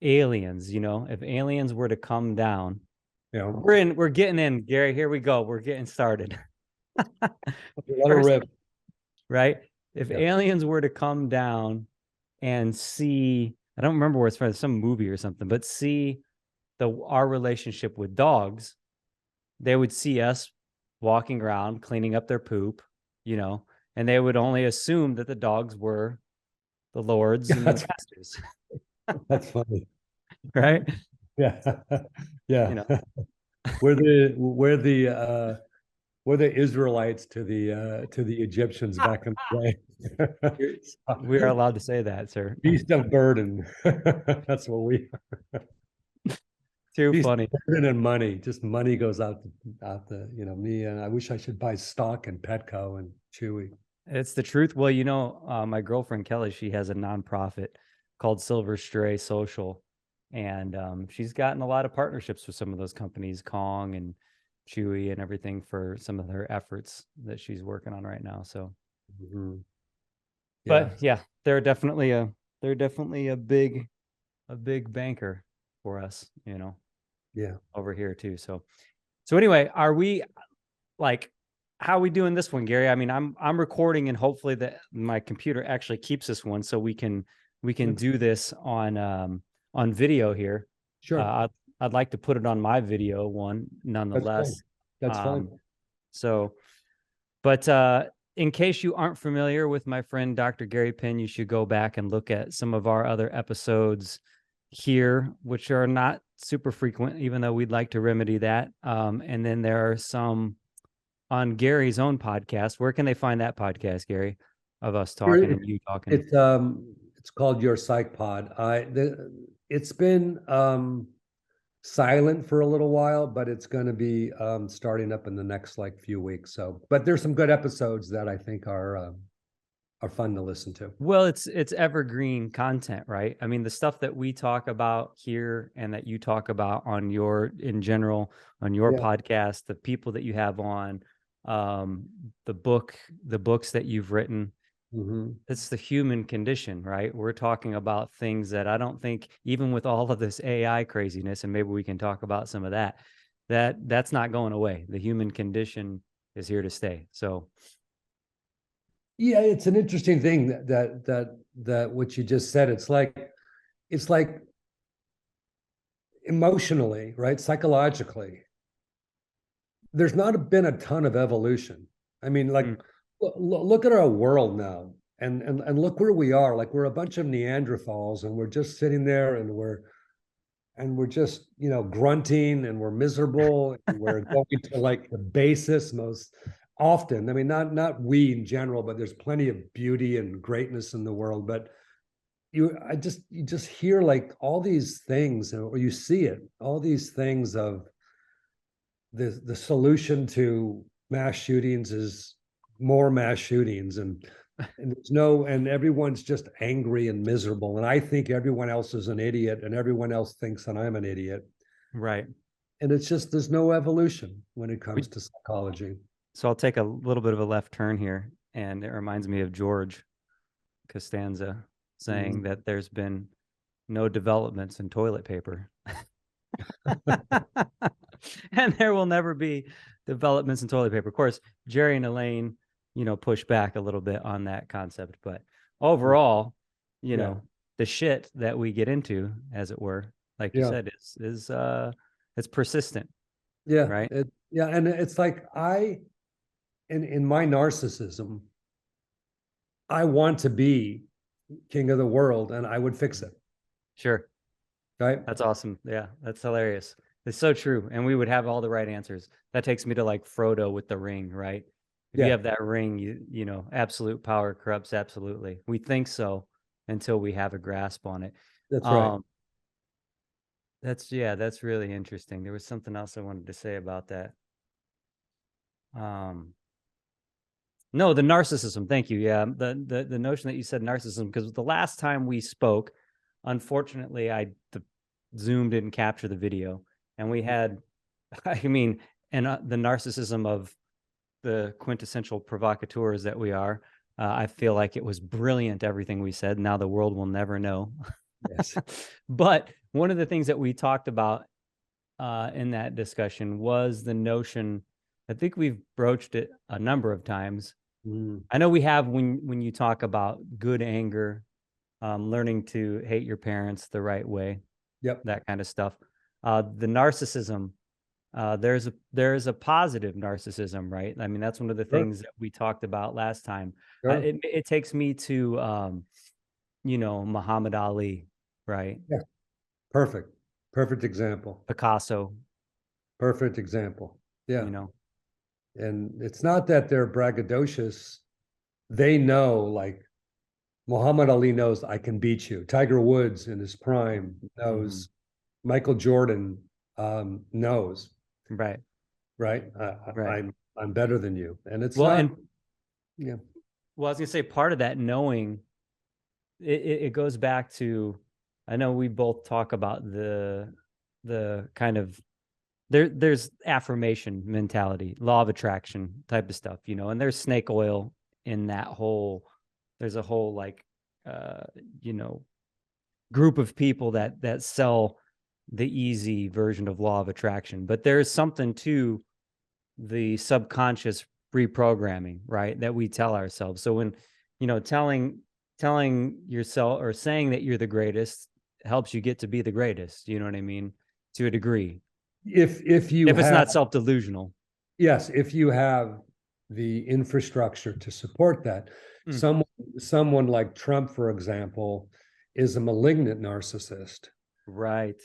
aliens, if aliens were to come down, Yeah. we're getting in, Gary. Here we go. We're getting started. Rip. Right? If Yeah. aliens were to come down and see, I don't remember where it's from, some movie or something, but see our relationship with dogs, they would see us walking around cleaning up their poop, and they would only assume that the dogs were the lords and the masters. That's funny. Right? Yeah. Yeah. We're the Israelites to the Egyptians back in the day. We are allowed to say that, sir. Beast of burden. That's what we are. Too Beast funny. of burden and money. Just money goes out the, me, and I wish I should buy stock in Petco and Chewy. It's the truth. Well, my girlfriend Kelly, she has a nonprofit called Silver Stray Social, and she's gotten a lot of partnerships with some of those companies, Kong and Chewy and everything, for some of her efforts that she's working on right now. So, Mm-hmm. but yeah, they're definitely a big banker for us, over here too. So anyway, are we like, how are we doing this one, Gary? I mean, I'm recording, and hopefully that my computer actually keeps this one so we can do this on video here. Sure. I'd like to put it on my video one nonetheless. That's fine. So, but in case you aren't familiar with my friend Dr. Gary Penn, you should go back and look at some of our other episodes here, which are not super frequent, even though we'd like to remedy that. And then there are some on Gary's own podcast. Where can they find that podcast, Gary, of us talking and you talking? It's called Your Psych Pod. It's been silent for a little while, but it's going to be starting up in the next few weeks. So, but there's some good episodes that I think are fun to listen to. Well, it's evergreen content, right? I mean, the stuff that we talk about here and that you talk about on your podcast, the people that you have on, the books that you've written. Mm-hmm. It's the human condition, right? We're talking about things that I don't think, even with all of this AI craziness, and maybe we can talk about some of that's not going away. The human condition is here to stay. So yeah, it's an interesting thing that what you just said. It's like emotionally, right? Psychologically, there's not been a ton of evolution. I mean, look at our world now, and look where we are. Like, we're a bunch of Neanderthals, and we're just sitting there, and we're just grunting, and we're miserable, and we're going to the basis most often. I mean, not we in general, but there's plenty of beauty and greatness in the world. But you just hear all these things, or you see it, all these things of the solution to mass shootings is more mass shootings, and everyone's just angry and miserable. And I think everyone else is an idiot, and everyone else thinks that I'm an idiot. Right. And it's just, there's no evolution when it comes to psychology. So I'll take a little bit of a left turn here, and it reminds me of George Costanza saying that there's been no developments in toilet paper. And there will never be developments in toilet paper. Of course, Jerry and Elaine, push back a little bit on that concept, but overall, the shit that we get into, as it were, like you said, is it's persistent. Yeah. Right. And it's like, in my narcissism, I want to be king of the world, and I would fix it. Sure. Right. That's awesome. Yeah, that's hilarious. It's so true. And we would have all the right answers. That takes me to Frodo with the ring, right? If you have that ring, you absolute power corrupts absolutely. We think so until we have a grasp on it. That's right. That's really interesting. There was something else I wanted to say about that. No, the narcissism. Thank you. Yeah, the notion that you said narcissism, because the last time we spoke, unfortunately, the Zoom didn't capture the video, and we had, the narcissism of the quintessential provocateurs that we are. I feel like it was brilliant, everything we said. Now the world will never know. Yes. But one of the things that we talked about in that discussion was the notion, I think we've broached it a number of times. I know we have when you talk about good anger, learning to hate your parents the right way, that kind of stuff. The narcissism, there's a positive narcissism, right? I mean, that's one of the things that we talked about last time. It takes me to, Muhammad Ali, right? Yeah. Perfect example. Picasso. Perfect example. Yeah. You know, and it's not that they're braggadocious. They know, like Muhammad Ali knows, I can beat you. Tiger Woods in his prime knows. Michael Jordan knows. Right. I'm better than you. And it's well, not, and yeah. Well, I was gonna say part of that knowing, it goes back to, I know we both talk about the kind of there's affirmation mentality, law of attraction type of stuff, and there's snake oil in that whole, there's a whole like group of people that sell the easy version of law of attraction, but there's something to the subconscious reprogramming, right, that we tell ourselves. So when telling yourself or saying that you're the greatest helps you get to be the greatest, you know what I mean, to a degree, if it's not self-delusional. Yes, if you have the infrastructure to support that. Someone like Trump, for example, is a malignant narcissist. Right.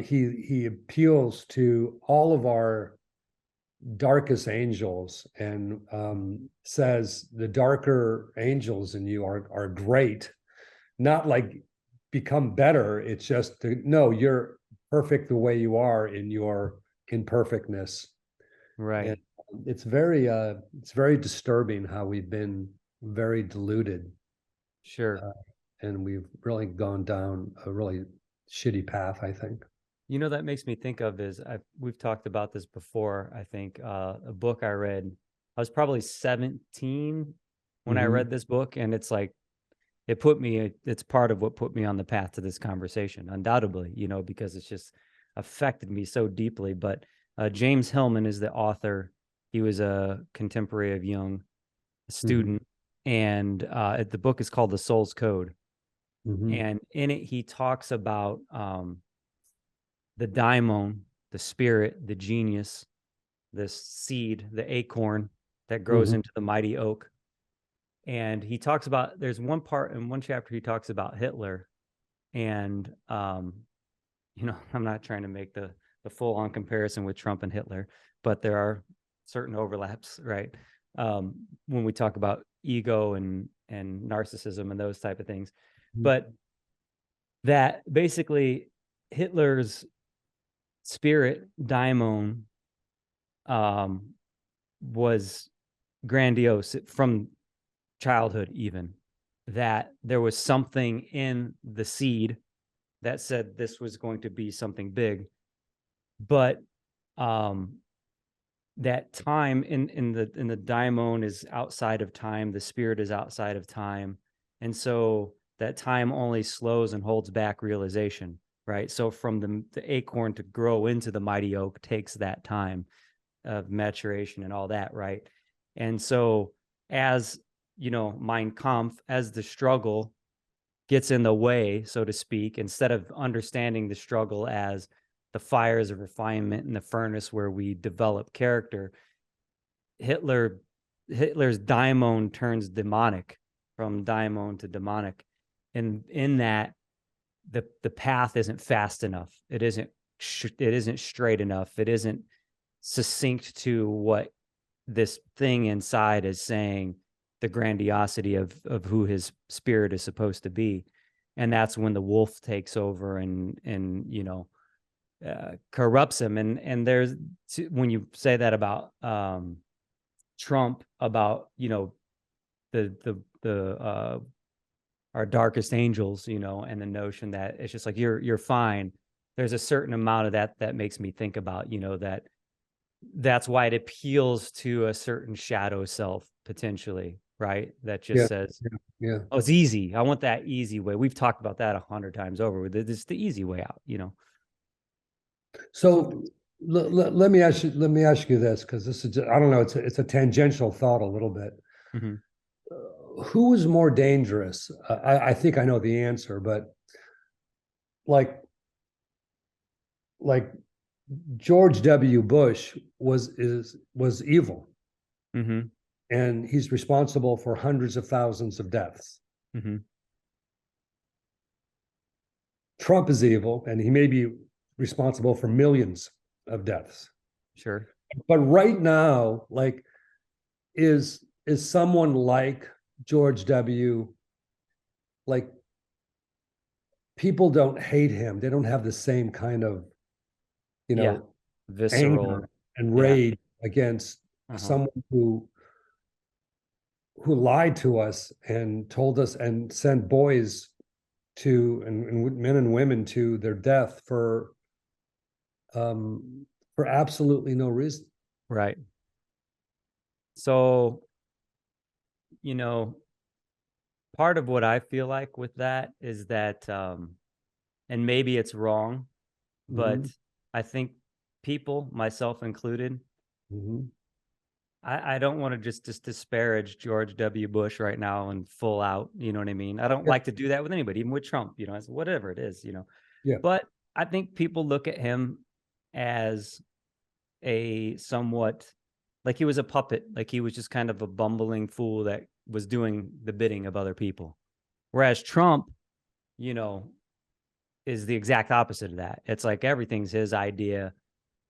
He appeals to all of our darkest angels and says the darker angels in you are great, not like become better. It's just no, you're perfect the way you are in your imperfectness. Right. And it's very disturbing how we've been very deluded. Sure. And we've really gone down a really shitty path, I think. That makes me think of is, we've talked about this before, I think, a book I read. I was probably 17 when I read this book, and it's like, it's part of what put me on the path to this conversation, undoubtedly, because it's just affected me so deeply. But James Hillman is the author. He was a contemporary of Jung, a student, and the book is called The Soul's Code. And in it, he talks about the daimon, the spirit, the genius, the seed, the acorn that grows into the mighty oak. And he talks about, there's one part in one chapter, he talks about Hitler. And, I'm not trying to make the full-on comparison with Trump and Hitler, but there are certain overlaps, right? When we talk about ego and narcissism and those type of things. But that basically Hitler's spirit, daimon, was grandiose from childhood, even that there was something in the seed that said this was going to be something big. But that time in the daimon is outside of time, the spirit is outside of time, and so that time only slows and holds back realization, right? So from the acorn to grow into the mighty oak takes that time of maturation and all that, right? And so as Mein Kampf, as the struggle gets in the way, so to speak, instead of understanding the struggle as the fires of refinement in the furnace where we develop character, Hitler's daimon turns demonic, from daimon to demonic. And in that, the path isn't fast enough. It isn't straight enough. It isn't succinct to what this thing inside is saying, the grandiosity of who his spirit is supposed to be. And that's when the wolf takes over and corrupts him. And there's, when you say that about Trump, about our darkest angels, and the notion that it's just like you're fine. There's a certain amount of that makes me think about, that's why it appeals to a certain shadow self potentially, right? That just Yeah. says, Yeah. oh, it's easy. I want that easy way. We've talked about that 100 times over. It's the easy way out, you know? So let me ask you this, because this is just, I don't know, it's a tangential thought a little bit. Mm-hmm. Who is more dangerous? I think I know the answer, but like George W. Bush was evil, Mm-hmm. and he's responsible for hundreds of thousands of deaths. Mm-hmm. Trump is evil, and he may be responsible for millions of deaths. Sure. But right now, like, is someone like George W. like, people don't hate him. They don't have the same kind of, Yeah. anger Visceral. and Yeah. rage against Uh-huh. someone who lied to us and told us and sent boys to and men and women to their death for absolutely no reason. Right. So, part of what I feel like with that is that, and maybe it's wrong, but Mm-hmm. I think people, myself included, Mm-hmm. I don't want to just disparage George W. Bush right now and full out, you know what I mean? I don't like to do that with anybody, even with Trump, whatever it is, Yeah. But I think people look at him as a somewhat, like he was a puppet, like he was just kind of a bumbling fool that was doing the bidding of other people. Whereas Trump, you know, is the exact opposite of that. It's like everything's his idea.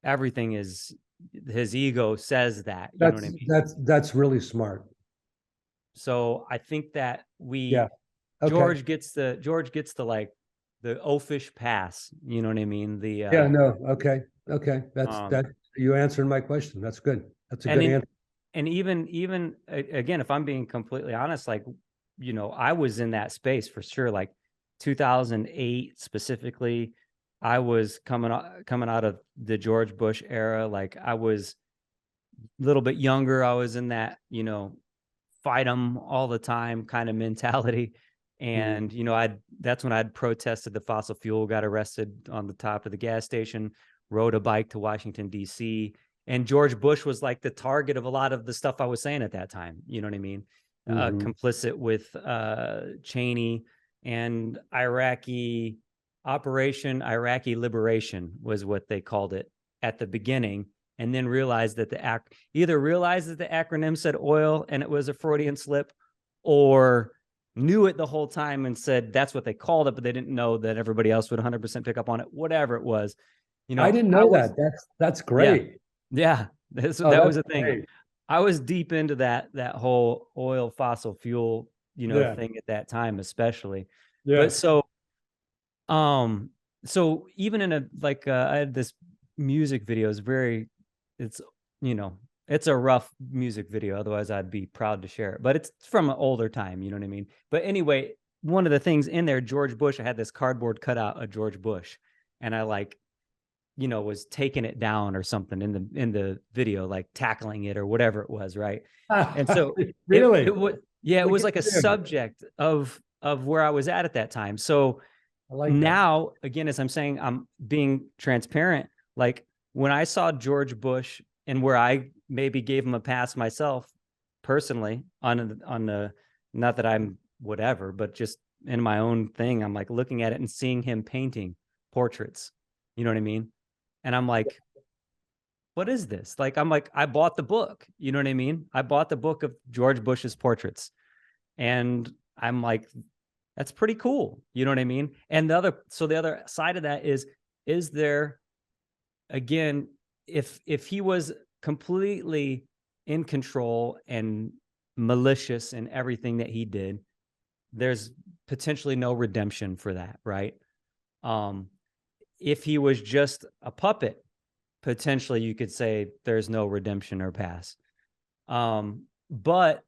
Everything is his ego says that, you know what I mean? That's really smart. So I think that Yeah. Okay. George gets the like the oafish pass, you know what I mean? Yeah, no. Okay. Okay. That you answered my question. That's good. That's a and good in, answer. and even again, if I'm being completely honest, like, I was in that space for sure. Like 2008 specifically, I was coming out of the George Bush era. Like I was a little bit younger. I was in that, fight them all the time kind of mentality. And, that's when I'd protested the fossil fuel, got arrested on the top of the gas station, rode a bike to Washington, D.C. And George Bush was like the target of a lot of the stuff I was saying at that time. You know what I mean? Mm-hmm. Complicit with Cheney and Operation Iraqi Liberation was what they called it at the beginning. And then realized that either realized that the acronym said oil and it was a Freudian slip, or knew it the whole time and said that's what they called it, but they didn't know that everybody else would 100% pick up on it, whatever it was. I didn't know that. That's great. Yeah. That was a thing. Great. I was deep into that whole oil fossil fuel, Yeah. thing at that time, especially. Yeah. But so even in I had this music video, it's, it's a rough music video. Otherwise I'd be proud to share it, but it's from an older time. You know what I mean? But anyway, one of the things in there, George Bush, I had this cardboard cutout of George Bush, and I was taking it down or something in the video, like tackling it or whatever it was. Right. And so really, it was like a subject of where I was at that time. So I like now, again, as I'm saying, I'm being transparent. Like when I saw George Bush and where I maybe gave him a pass myself personally on the, not that I'm whatever, but just in my own thing, I'm like looking at it and seeing him painting portraits. You know what I mean? And I'm like, what is this? Like, I'm like, I bought the book. You know what I mean? I bought the book of George Bush's portraits. And I'm like, that's pretty cool. You know what I mean? And the other side of that is there, again, if he was completely in control and malicious in everything that he did, there's potentially no redemption for that, right? If he was just a puppet, potentially you could say there's no redemption or pass. But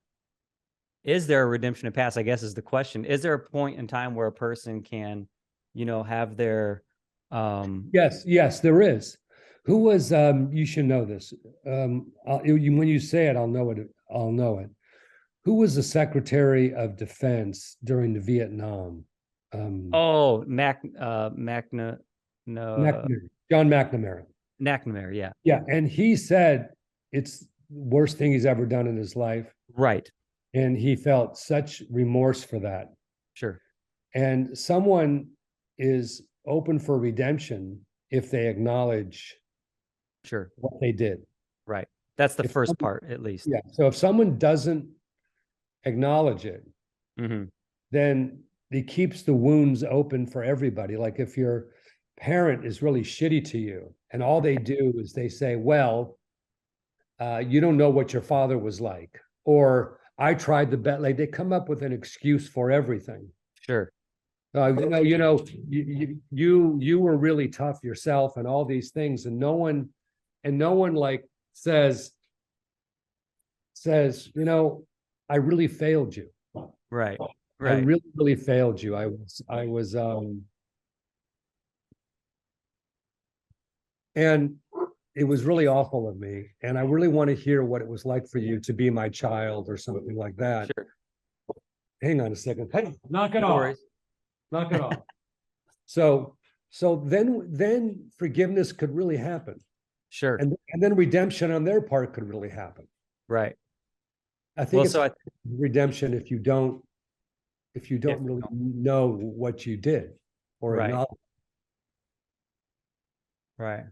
is there a redemption or pass, I guess, is the question. Is there a point in time where a person can, have their yes, there is. Who was you should know this. When you say it, I'll know it. who was the Secretary of Defense during the Vietnam? Oh, McNamara, John McNamara. McNamara, yeah. Yeah, and he said it's the worst thing he's ever done in his life. Right. And he felt such remorse for that. Sure. And someone is open for redemption if they acknowledge what they did. Right. That's the first part, at least. Yeah. So if someone doesn't acknowledge it, then it keeps the wounds open for everybody. Like if your parent is really shitty to you and all they do is they say, well, you don't know what your father was like, or I tried the best. Like they come up with an excuse for everything. Sure. You were really tough yourself and all these things, and no one like says, I really failed you. Right. I really, really failed you. I was and it was really awful of me. And I really want to hear what it was like for you to be my child or something like that. Sure. Hang on a second. Hey, knock it off. Knock it off. So then forgiveness could really happen. Sure. And then redemption on their part could really happen. Right. I think redemption if you don't really know what you did or acknowledge. Right.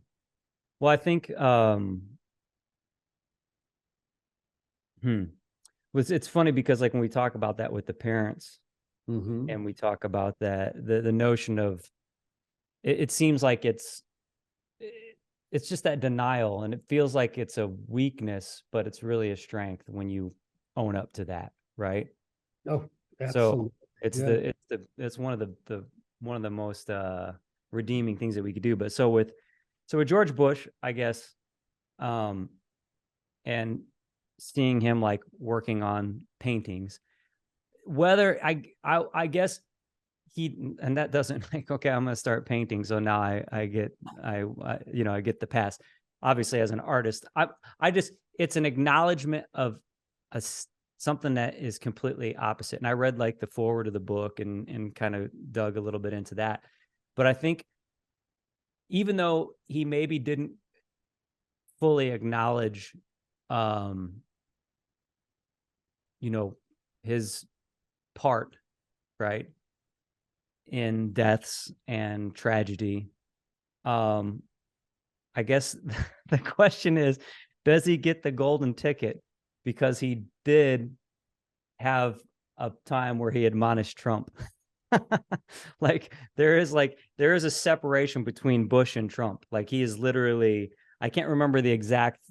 Well, I think it's funny because like when we talk about that with the parents and we talk about that the notion of it seems like it's just that denial, and it feels like it's a weakness, but it's really a strength when you own up to that, right? Oh, absolutely. So it's one of the most redeeming things that we could do. But so with George Bush, I guess, and seeing him like working on paintings, whether I guess and that doesn't like, okay, I'm going to start painting. So now I get the pass. Obviously as an artist, it's an acknowledgement of something that is completely opposite. And I read like the foreword of the book and kind of dug a little bit into that. But I think even though he maybe didn't fully acknowledge, his part, right, in deaths and tragedy, I guess the question is, does he get the golden ticket? Because he did have a time where he admonished Trump. There is a separation between Bush and Trump. Like he is literally, I can't remember the exact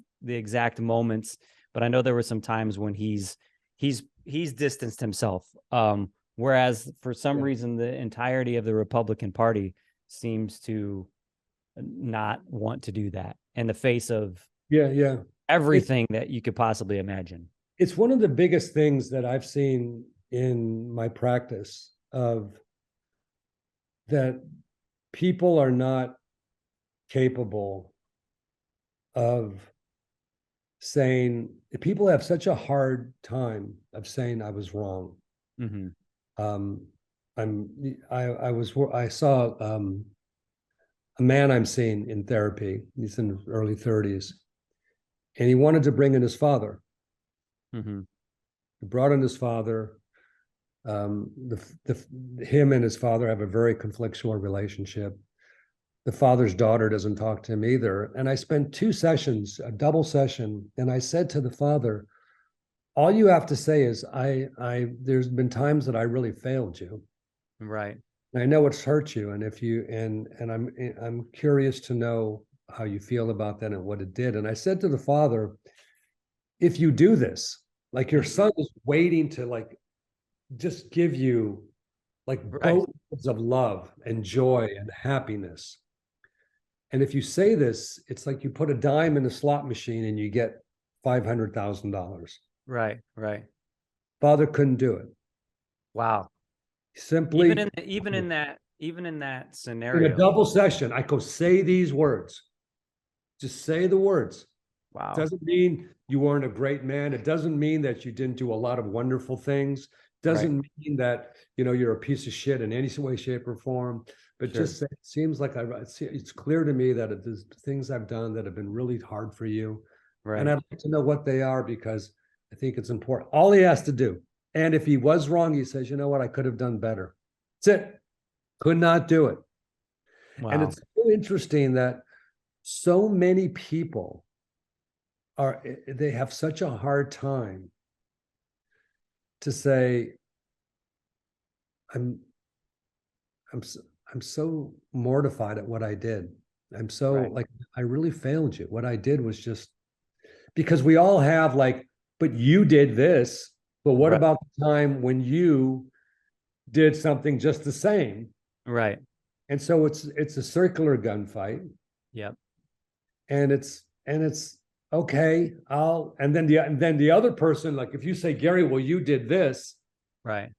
moments, but I know there were some times when he's distanced himself. Whereas for some reason, the entirety of the Republican Party seems to not want to do that in the face of everything that you could possibly imagine. It's one of the biggest things that I've seen in my practice of that people are not capable of saying, people have such a hard time of saying I was wrong. I saw a man I'm seeing in therapy. He's in his early 30s, and he wanted to bring in his father. He brought in his father. Him and his father have a very conflictual relationship. The father's daughter doesn't talk to him either. And I spent 2 sessions, a double session, and I said to the father, all you have to say is, there's been times that I really failed you. Right. And I know it's hurt you. And if you, and I'm curious to know how you feel about that and what it did. And I said to the father, if you do this, like your son is waiting to like, just give you like boatloads of love and joy and happiness. And if you say this, it's like you put a dime in a slot machine and you get $500,000. Right. Father couldn't do it. Wow. Simply even in that scenario. In a double session, I go, say these words. Just say the words. Wow. Doesn't mean you weren't a great man. It doesn't mean that you didn't do a lot of wonderful things. Doesn't mean that, you're a piece of shit in any way, shape, or form. But just it seems like it's clear to me that there's things I've done that have been really hard for you. Right. And I'd like to know what they are, because I think it's important. All he has to do. And if he was wrong, he says, you know what, I could have done better. That's it. Could not do it. Wow. And it's so interesting that so many people they have such a hard time to say, I'm so mortified at what I did. I'm so like, I really failed you. What I did was just, because we all have like, but you did this, but what about the time when you did something just the same? Right. And so it's a circular gunfight. Yep. And it's okay. And then the other person, like if you say, Gary, well, you did this. Right.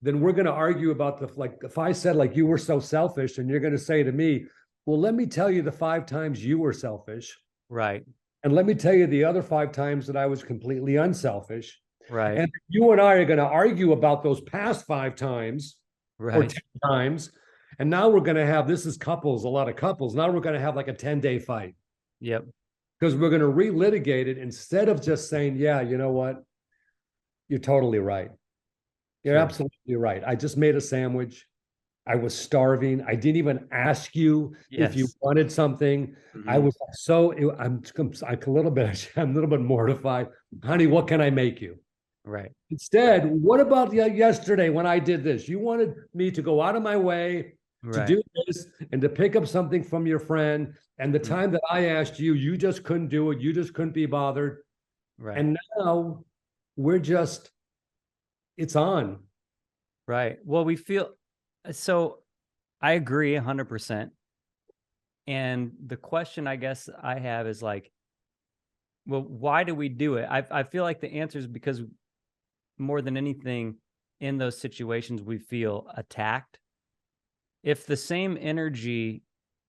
Then we're going to argue about if I said like you were so selfish, and you're going to say to me, well, let me tell you the 5 times you were selfish. Right. And let me tell you the other 5 times that I was completely unselfish. Right. And you and I are going to argue about those past 5 times or 10 times. And now we're going to have, this is couples, a lot of couples. Now we're going to have like a 10-day fight. Yep. Because we're going to relitigate it instead of just saying, yeah, you know what? You're totally right. You're absolutely right. I just made a sandwich. I was starving. I didn't even ask you if you wanted something. I was I'm a little bit mortified. Honey, what can I make you? Right. Instead, what about yesterday when I did this? You wanted me to go out of my way to do this and to pick up something from your friend. And the time that I asked you, you just couldn't do it. You just couldn't be bothered. Right. And now it's on. Right. Well, we feel, so I agree 100%. And the question I guess I have is like, well, why do we do it? I feel like the answer is because more than anything in those situations, we feel attacked. If the same energy,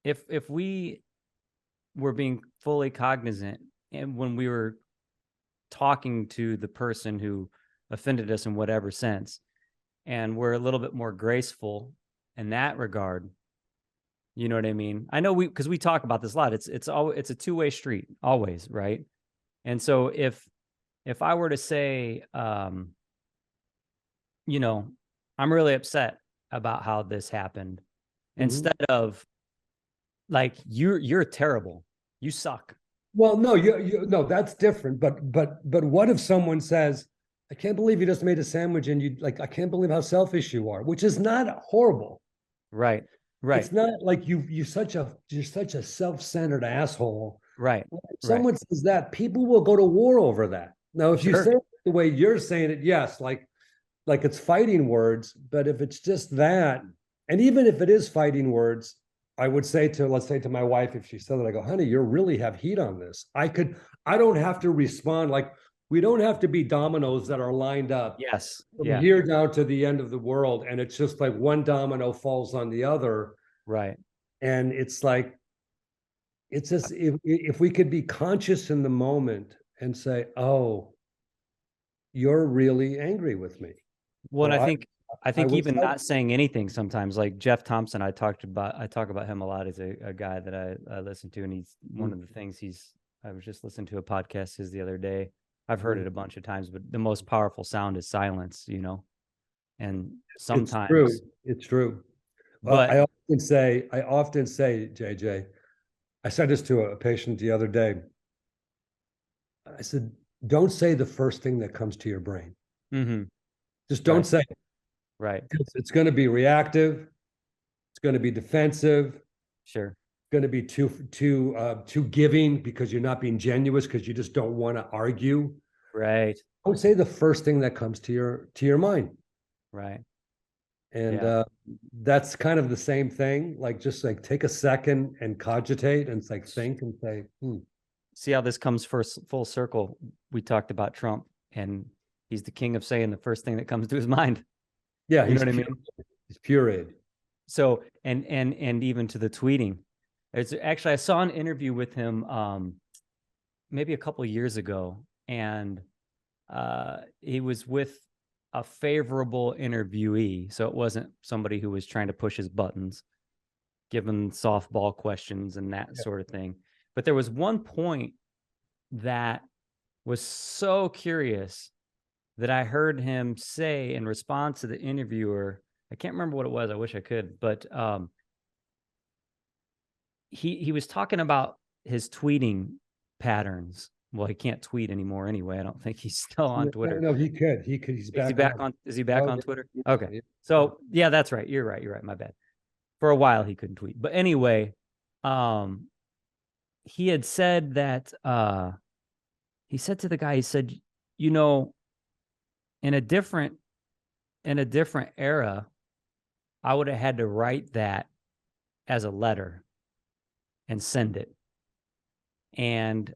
if we were being fully cognizant and when we were talking to the person who offended us in whatever sense, and we're a little bit more graceful in that regard, you know what I mean? I know because we talk about this a lot. It's a two-way street always, right? And so if I were to say, you know, I'm really upset about how this happened, instead of like, you're terrible, you suck. Well, no, no, that's different. But what if someone says, I can't believe you just made a sandwich and you like, I can't believe how selfish you are, which is not horrible. Right. Right. It's not like you're such a self-centered asshole. Right. If someone says that, people will go to war over that. Now, if you say it the way you're saying it, yes, like it's fighting words, but if it's just that, and even if it is fighting words, I would say let's say to my wife, if she said that, I go, honey, you really have heat on this. I don't have to respond. Like, we don't have to be dominoes that are lined up. Yes. From here down to the end of the world. And it's just like one domino falls on the other. Right. And it's like, it's just, if we could be conscious in the moment and say, oh, you're really angry with me. Well, and I think even not saying anything sometimes, like Jeff Thompson, I talk about him a lot as a guy that I listen to. And he's one of the things I was just listening to a podcast the other day. I've heard it a bunch of times, but the most powerful sound is silence, you know? And sometimes it's true. But I often say, JJ, I said this to a patient the other day. I said, don't say the first thing that comes to your brain. Just don't say it. Right. It's going to be reactive. It's going to be defensive. Sure. It's going to be too giving because you're not being genuine, because you just don't want to argue. Right. Don't say the first thing that comes to your mind. Right. And that's kind of the same thing. Like, just like take a second and cogitate and like think and say, See how this comes full circle. We talked about Trump, and he's the king of saying the first thing that comes to his mind. Yeah, you know what I mean? He's pureed. So, and even to the tweeting. It's actually, I saw an interview with him. maybe a couple of years ago, and he was with a favorable interviewee. So it wasn't somebody who was trying to push his buttons, given softball questions and that sort of thing. But there was one point that was so curious that I heard him say in response to the interviewer. I can't remember what it was. I wish I could, but he was talking about his tweeting patterns. Well, he can't tweet anymore anyway. I don't think he's still on Twitter. No, he could. He's back. Is he back on? Is he back on Twitter? Okay. Yeah. So yeah, that's right. You're right. My bad. For a while he couldn't tweet, but anyway, he had said that he said to the guy, he said, you know, in a different era, I would have had to write that as a letter and send it. And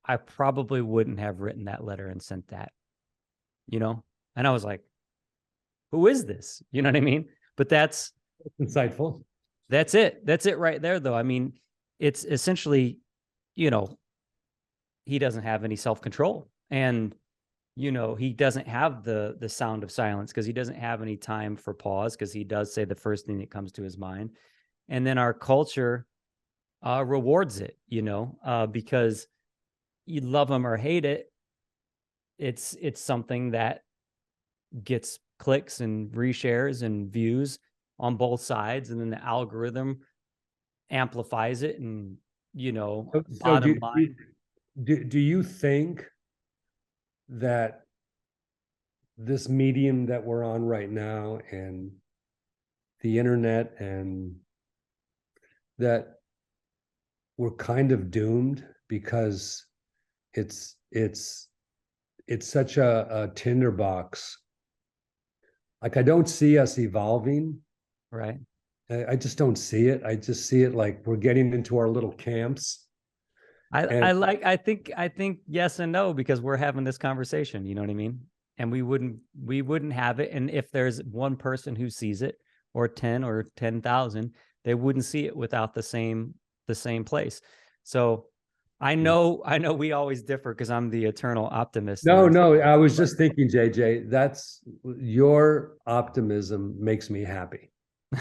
I probably wouldn't have written that letter and sent that, you know? And I was like, who is this? You know what I mean? But that's insightful. That's it. That's it right there, though. I mean, it's essentially, you know, he doesn't have any self-control, and, you know, he doesn't have the sound of silence, because he doesn't have any time for pause, because he does say the first thing that comes to his mind. And then our culture rewards it, you know, because you love him or hate it. It's something that gets clicks and reshares and views on both sides, and then the algorithm amplifies it. And, you know, bottom line. Do you think that this medium that we're on right now, and the internet, and that we're kind of doomed because it's such a tinderbox? Like, I don't see us evolving. Right. I just don't see it. I just see it like we're getting into our little camps. I think yes and no, because we're having this conversation, you know what I mean? And we wouldn't have it. And if there's one person who sees it, or 10 or 10,000, they wouldn't see it without the same place. So I know we always differ, because I'm the eternal optimist. No, I was just thinking, JJ, that's your optimism makes me happy.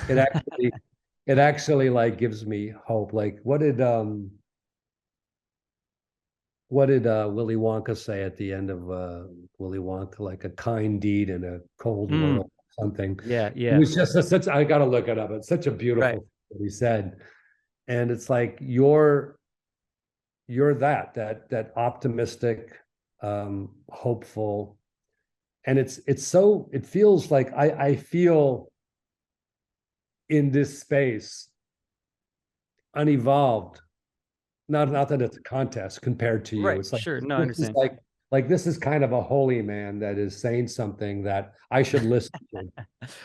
It actually like gives me hope. Like, what did Willy Wonka say at the end of Willy Wonka? Like, a kind deed in a cold world, something. Yeah. It was just such. I got to look it up. It's such a beautiful thing that he said, and it's like you're that optimistic, hopeful, and it feels like I feel in this space unevolved. Not that it's a contest compared to you. Right. It's like, sure. No, I understand. Like this is kind of a holy man that is saying something that I should listen to.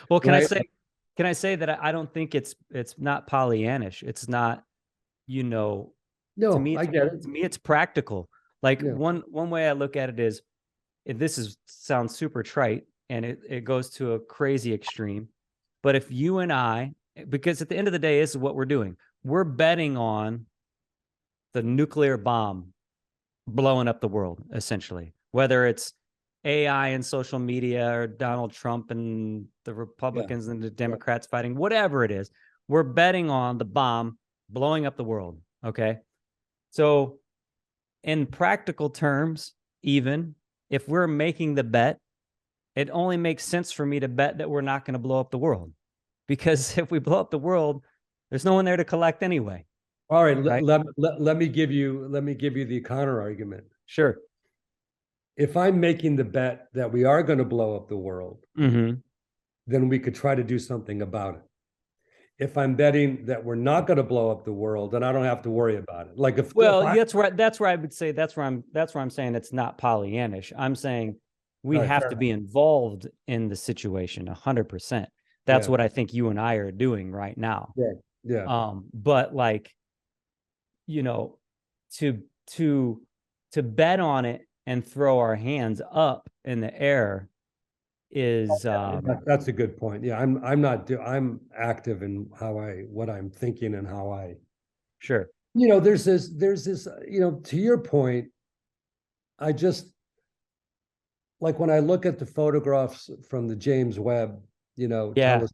Well, can I say that I don't think it's not Pollyannish. It's not, you know, no, to me, I get it. To me, it's practical. Like, Yeah. one way I look at it is, sounds super trite, and it goes to a crazy extreme. But if you and I, because at the end of the day, this is what we're doing. We're betting on the nuclear bomb blowing up the world, essentially, whether it's AI and social media, or Donald Trump and the Republicans and the Democrats fighting, whatever it is, we're betting on the bomb blowing up the world. Okay. So in practical terms, even if we're making the bet, it only makes sense for me to bet that we're not going to blow up the world, because if we blow up the world, there's no one there to collect anyway. All right. Let me give you the counter argument. Sure. If I'm making the bet that we are going to blow up the world, then we could try to do something about it. If I'm betting that we're not going to blow up the world, then I don't have to worry about it. Like, that's where I would say that's where I'm saying it's not Pollyannish. I'm saying we have to be involved in the situation 100%. That's what I think you and I are doing right now. Yeah. But like, you know, to bet on it and throw our hands up in the air is that's a good point. Yeah, I'm active in what I'm thinking and how I. Sure. You know, there's this, you know, to your point, I just, like when I look at the photographs from the James Webb, Yeah.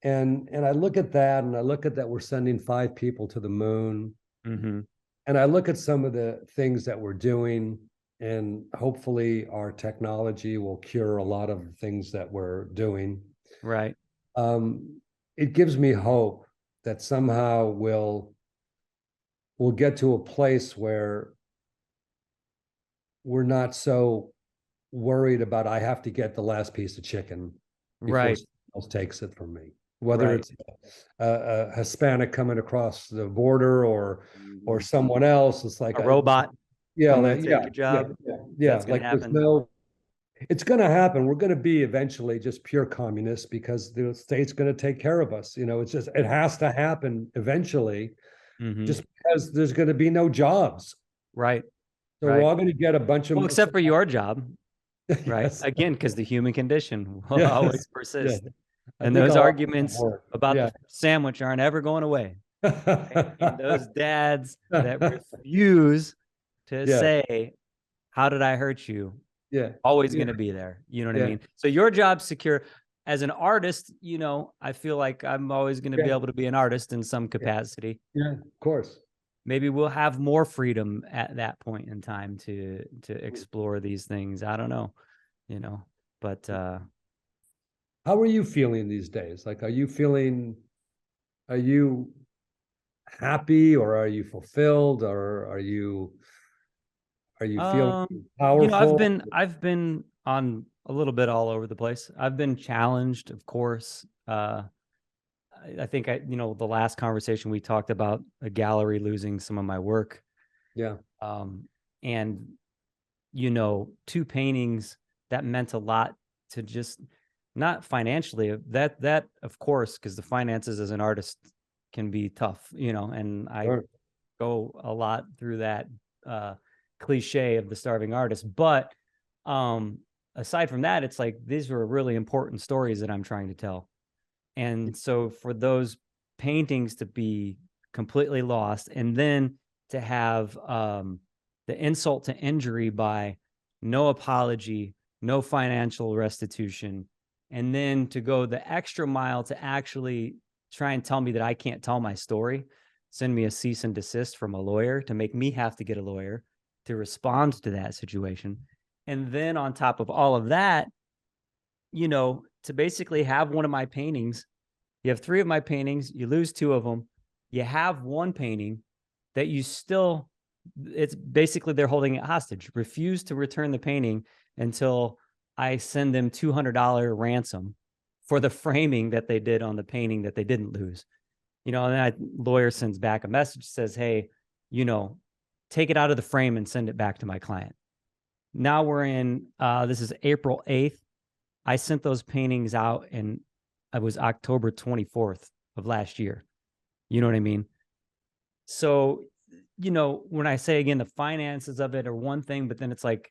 and I look at that, and I look at that we're sending 5 people to the moon, Mm-hmm. and I look at some of the things that we're doing, and hopefully our technology will cure a lot of the things that we're doing. Right. It gives me hope that somehow we'll get to a place where we're not so worried about I have to get the last piece of chicken before Right. someone else takes it from me. Whether Right. it's a Hispanic coming across the border or Mhm. someone else, it's like A robot yeah, coming to take your job. That's going like to there's happen. no. It's going to happen. We're going to be eventually just pure communists because the state's going to take care of us. It's just it has to happen eventually, Mm-hmm. just because there's going to be no jobs. Right. So we're Right. all going to get a bunch of Well, except for your job, right? yes, Again, because the human condition will yes, always yeah. persist. I And think those I'll arguments work. about Yeah. the sandwich aren't ever going away. Right? And those dads that refuse to Yeah, say, how did I hurt you? yeah, Always yeah, going to be there. You know what I yeah, mean? So your job's secure. As an artist, I feel like I'm always going to be yeah, able to be an artist in some yeah, capacity. yeah, of course. Maybe we'll have more freedom at that point in time to explore these things. I don't know, but How are you feeling these days? Like, are you happy, or are you fulfilled, or are you feeling I've powerful? been on a little bit all over the place. I've been challenged, of course. I think the last conversation we talked about a gallery losing some of my work. Yeah. And 2 paintings that meant a lot to just not financially that of course, because the finances as an artist can be tough, and I Sure. go a lot through that uh cliche of the starving artist. But aside from that, it's like these were really important stories that I'm trying to tell. And so for those paintings to be completely lost, and then to have the insult to injury by no apology, no financial restitution, and then to go the extra mile to actually try and tell me that I can't tell my story, send me a cease and desist from a lawyer to make me have to get a lawyer to respond to that situation. And then on top of all of that, to basically have one of my paintings, you have 3 of my paintings, you lose 2 of them, you have one painting that you still, it's basically they're holding it hostage, refuse to return the painting until I send them $200 ransom for the framing that they did on the painting that they didn't lose. And then lawyer sends back a message, says, hey, take it out of the frame and send it back to my client. Now we're in, this is April 8th. I sent those paintings out, and it was October 24th of last year. You know what I mean? So, when I say, again, the finances of it are one thing, but then it's like,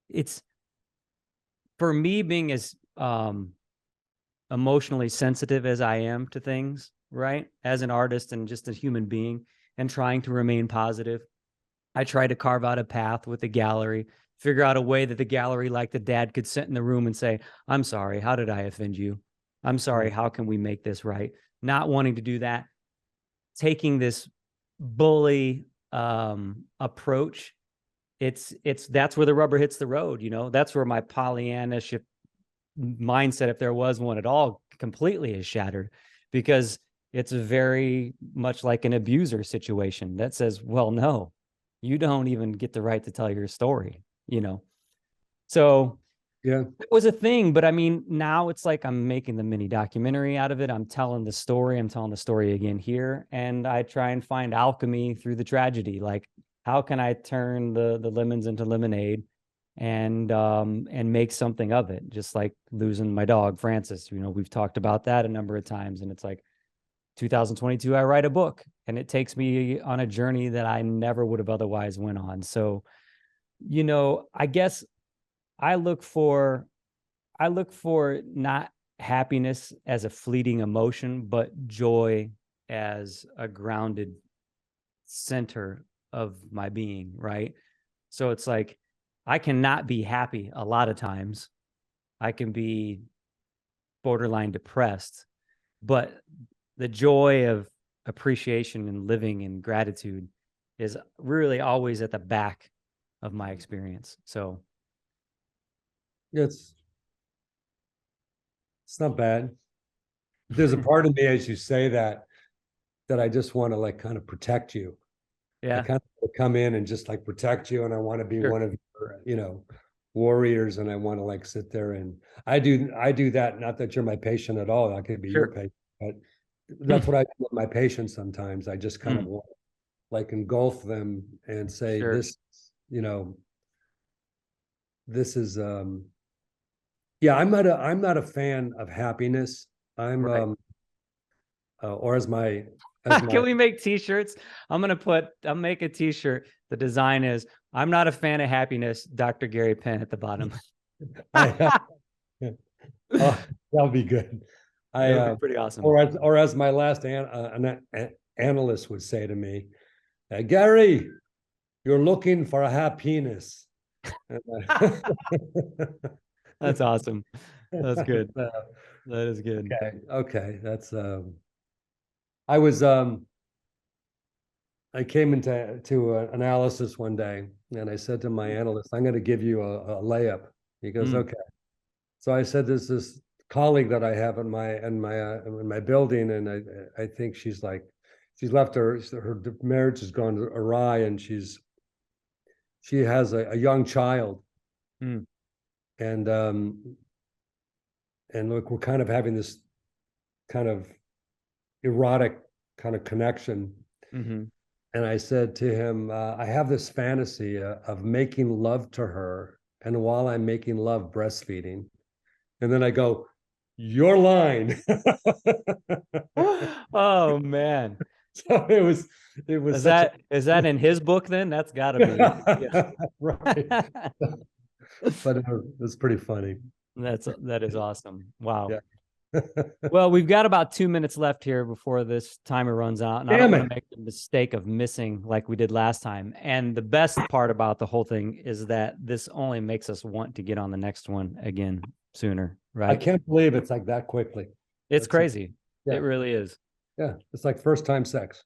it's for me being as emotionally sensitive as I am to things, right? As an artist and just a human being, and trying to remain positive, I try to carve out a path with the gallery, figure out a way that the gallery, like the dad, could sit in the room and say, I'm sorry, how did I offend you? I'm sorry, how can we make this right? Not wanting to do that, taking this bully approach. It's that's where the rubber hits the road. That's where my Pollyannish mindset, if there was one at all, completely is shattered, because it's very much like an abuser situation that says, well, no, you don't even get the right to tell your story. So Yeah. it was a thing, but I mean, now it's like I'm making the mini documentary out of it. I'm telling the story. I'm telling the story again here, and I try and find alchemy through the tragedy. Like, how can I turn the lemons into lemonade, and make something of it? Just like losing my dog, Francis. We've talked about that a number of times, and it's like 2022, I write a book, and it takes me on a journey that I never would have otherwise went on. So, I guess I look for not happiness as a fleeting emotion, but joy as a grounded center of my being, right? So it's like, I cannot be happy a lot of times. I can be borderline depressed, but the joy of appreciation and living in gratitude is really always at the back of my experience. So it's not bad. There's a part of me, as you say that I just want to like kind of protect you. yeah, I kind of come in and just like protect you, and I want to be sure. one of your, you know, warriors, and I want to like sit there and I do that. Not that you're my patient at all. I could be your patient, but that's what I do with my patients sometimes. I just kind of want to like engulf them and say, Sure. this, you know, this is yeah, I'm not a fan of happiness. I'm Right. or as my Can we make t-shirts? I'll make a t-shirt. The design is, I'm not a fan of happiness, Dr. Gary Penn at the bottom. oh, that'll be good. That would be pretty awesome. Or as my last analyst would say to me, Gary, you're looking for a happiness. That's awesome. That's good. That is good. Okay. That's I came into analysis one day, and I said to my analyst, I'm going to give you a layup. He goes, okay. So I said, there's this colleague that I have in my building, and I think she's left her marriage has gone awry, and she has a young child, and look, we're kind of having this kind of erotic kind of connection. And I said to him, I have this fantasy of making love to her, and while I'm making love, breastfeeding. And then I go, your line. Oh man. So it was is that in his book then? That's gotta be. Yeah. Right. But it was pretty funny. That is awesome. Wow. Yeah. Well, we've got about 2 minutes left here before this timer runs out, and I don't want to make the mistake of missing like we did last time. And the best part about the whole thing is that this only makes us want to get on the next one again sooner, right? I can't believe it's like that quickly. It's crazy. Yeah. It really is. Yeah, it's like first time sex.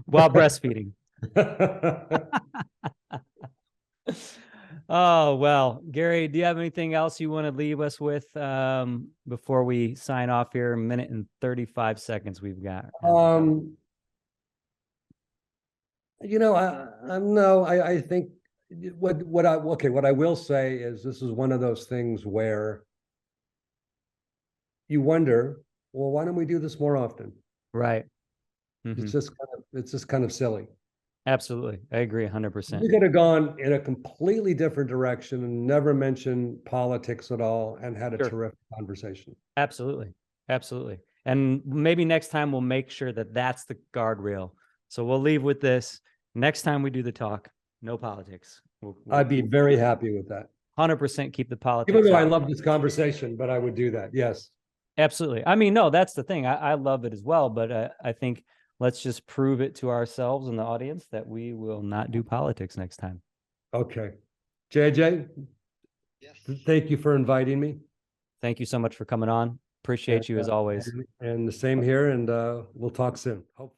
While breastfeeding. Oh, well, Gary, do you have anything else you want to leave us with before we sign off here? 1 minute and 35 seconds we've got. You know, I think what I will say is this is one of those things where you wonder, well, why don't we do this more often? Right. It's just kind of silly. Absolutely. I agree 100%. We could have gone in a completely different direction and never mentioned politics at all and had a terrific conversation. Absolutely. Absolutely. And maybe next time we'll make sure that that's the guardrail. So we'll leave with this. Next time we do the talk, no politics. I'd be very happy with that. 100% keep the politics. Even though I love this conversation, but I would do that. Yes. Absolutely. I mean, no, that's the thing. I love it as well, but I think let's just prove it to ourselves and the audience that we will not do politics next time. Okay. JJ, yes. Thank you for inviting me. Thank you so much for coming on. Appreciate you as always. And the same here, and we'll talk soon. Hopefully.